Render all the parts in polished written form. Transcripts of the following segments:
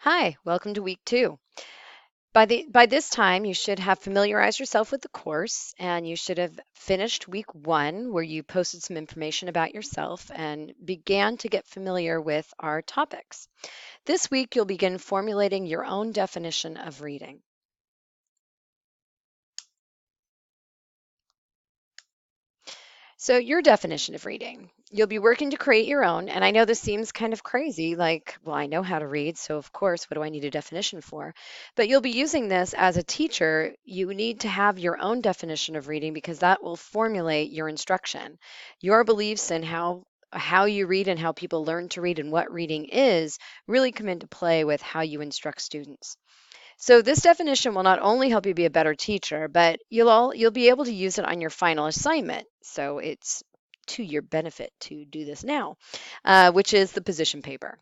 Hi, welcome to week 2. By this time, you should have familiarized yourself with the course and you should have finished week 1 where you posted some information about yourself and began to get familiar with our topics. This week, you'll begin formulating your own definition of reading. So, your definition of reading. You'll be working to create your own. And I know this seems kind of crazy, like, well, I know how to read, so of course, what do I need a definition for? But you'll be using this as a teacher. You need to have your own definition of reading because that will formulate your instruction. Your beliefs and how you read and how people learn to read and what reading is really come into play with how you instruct students. So this definition will not only help you be a better teacher, but you'll be able to use it on your final assignment. So it's to your benefit to do this now, which is the position paper.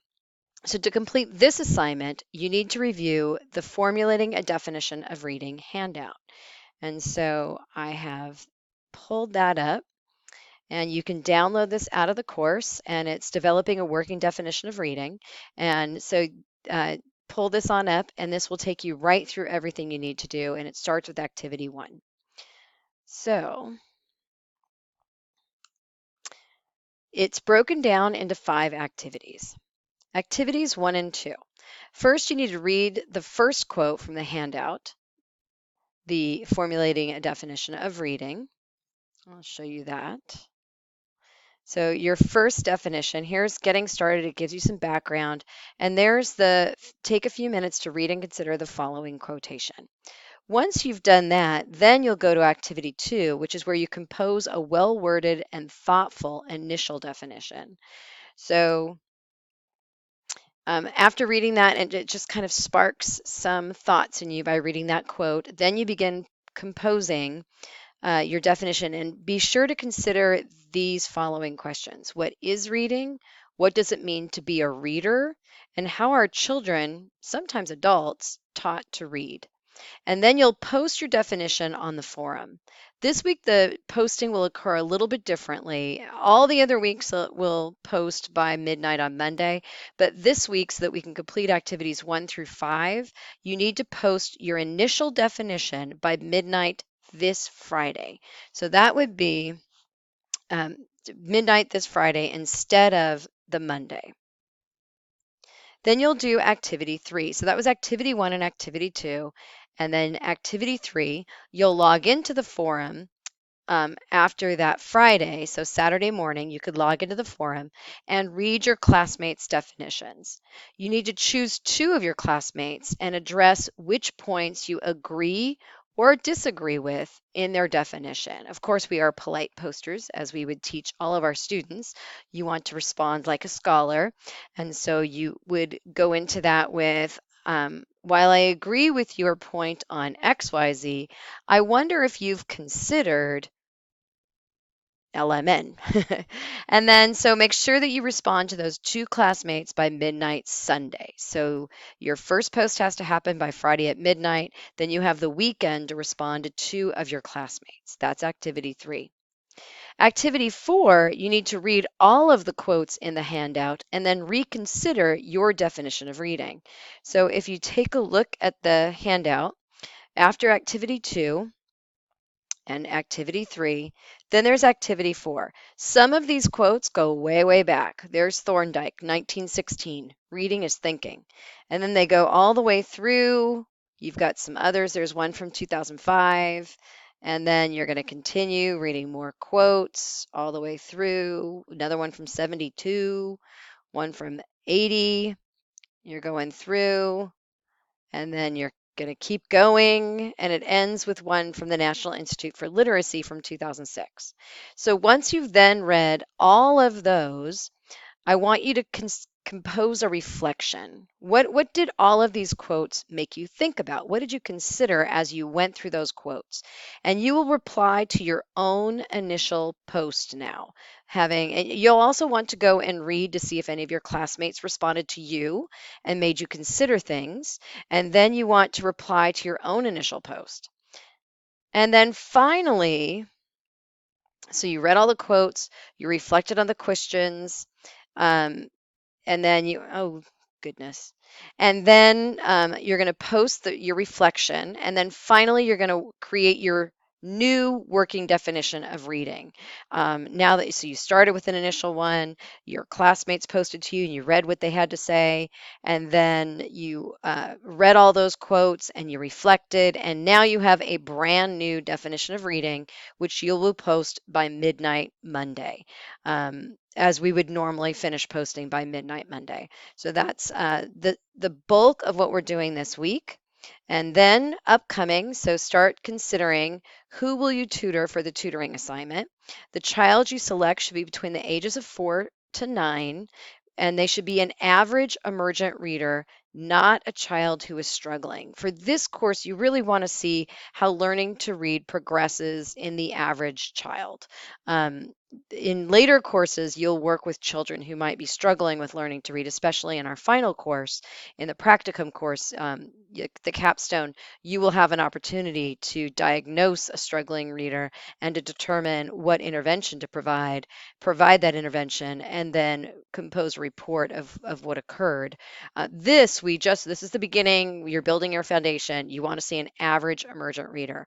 So to complete this assignment, you need to review the Formulating a Definition of Reading handout. And so I have pulled that up. And you can download this out of the course, and it's developing a working definition of reading. And so uh, pull this on up, and this will take you right through everything you need to do. And it starts with activity 1. So it's broken down into 5 activities. Activities 1 and 2. First, you need to read the first quote from the handout, the Formulating a Definition of Reading. I'll show you that. So your first definition, here's getting started. It gives you some background. And there's the take a few minutes to read and consider the following quotation. Once you've done that, then you'll go to activity 2, which is where you compose a well-worded and thoughtful initial definition. So after reading that, and it just kind of sparks some thoughts in you by reading that quote, then you begin composing your definition, and be sure to consider these following questions. What is reading? What does it mean to be a reader? And how are children, sometimes adults, taught to read? And then you'll post your definition on the forum. This week, the posting will occur a little bit differently. All the other weeks will post by midnight on Monday, but this week, so that we can complete activities 1 through 5, you need to post your initial definition by midnight this Friday. So that would be um, midnight this Friday instead of the Monday. Then you'll do activity 3. So that was activity 1 and activity 2. And then activity 3, you'll log into the forum after that Friday. So Saturday morning, you could log into the forum and read your classmates' definitions. You need to choose 2 of your classmates and address which points you agree or disagree with in their definition. Of course, we are polite posters, as we would teach all of our students. You want to respond like a scholar. And so you would go into that with, while I agree with your point on XYZ, I wonder if you've considered LMN. And then, so make sure that you respond to those 2 classmates by midnight Sunday. So your first post has to happen by Friday at midnight. Then you have the weekend to respond to 2 of your classmates. That's activity 3. Activity 4, you need to read all of the quotes in the handout and then reconsider your definition of reading. So if you take a look at the handout, after activity 2, and activity 3. Then there's activity 4. Some of these quotes go way, way back. There's Thorndike, 1916. Reading is thinking. And then they go all the way through. You've got some others. There's one from 2005. And then you're going to continue reading more quotes all the way through. Another one from 72, one from 80. You're going through, and then you're going to keep going, and it ends with one from the National Institute for Literacy from 2006. So once you've then read all of those, I want you to compose a reflection. What did all of these quotes make you think about? What did you consider as you went through those quotes? And you will reply to your own initial post now. And you'll also want to go and read to see if any of your classmates responded to you and made you consider things. And then you want to reply to your own initial post. And then finally, so you read all the quotes, you reflected on the questions, and then Goodness. And then you're going to post your reflection. And then finally, you're going to create your new working definition of reading. Now that so you started with an initial one, your classmates posted to you and you read what they had to say, and then you read all those quotes and you reflected, and now you have a brand new definition of reading, which you will post by midnight Monday, as we would normally finish posting by midnight Monday. So that's the bulk of what we're doing this week. And then upcoming, so start considering who will you tutor for the tutoring assignment. The child you select should be between the ages of 4 to 9, and they should be an average emergent reader, not a child who is struggling. For this course, you really want to see how learning to read progresses in the average child. Um, in later courses, you'll work with children who might be struggling with learning to read, especially in our final course, in the practicum course, the capstone. You will have an opportunity to diagnose a struggling reader and to determine what intervention to provide that intervention, and then compose a report of what occurred. This is the beginning. You're building your foundation. You want to see an average emergent reader.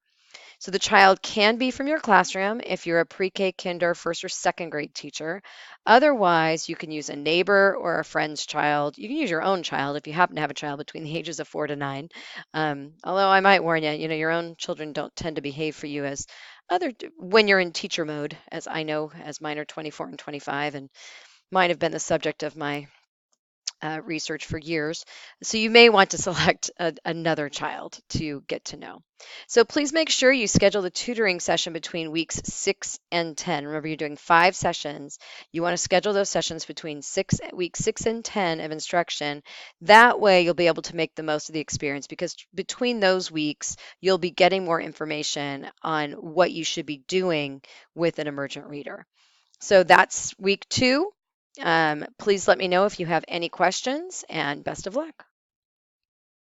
So the child can be from your classroom if you're a pre-K, kinder, first or second grade teacher. Otherwise, you can use a neighbor or a friend's child. You can use your own child if you happen to have a child between the ages of 4 to 9. Although I might warn you, your own children don't tend to behave for you as when you're in teacher mode, as I know, as mine are 24 and 25, and mine have been the subject of my research for years. So you may want to select another child to get to know. So please make sure you schedule the tutoring session between weeks 6 and 10. Remember, you're doing 5 sessions. You want to schedule those sessions between weeks 6 and 10 of instruction. That way you'll be able to make the most of the experience, because between those weeks, you'll be getting more information on what you should be doing with an emergent reader. So that's week 2. Please let me know if you have any questions, and best of luck.